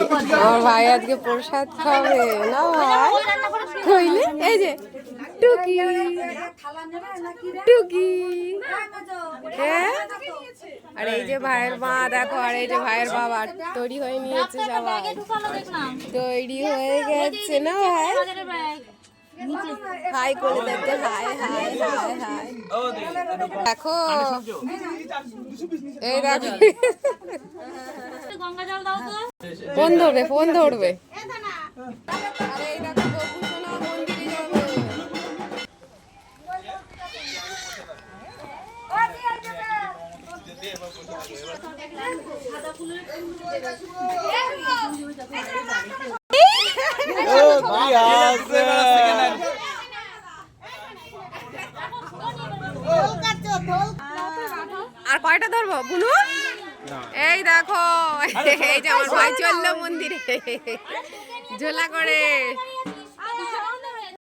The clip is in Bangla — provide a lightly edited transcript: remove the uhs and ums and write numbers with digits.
আমার ভাই আজকে প্রসাদ খাবে না ভাই কইলে এই যে টুকি টুকি হ্যাঁ আর এই যে ভাইয়ের মা দেখো আর এই যে ভাইয়ের বাবা তৈরি হয়ে নিয়েছে সবাই তৈরি হয়ে গেছে না ভাই হাই করে দেখতে হাই হাই হাই হাই দেখো এই দেখো ফোন ধরবে ফোন ধরবে আরে এই দেখো গোপুসোনা মন্দিরে যাবে আর কয়টা ধরবো বুনু এই দেখো এই যে আমার ভাই চললো মন্দিরে ঝোলা করে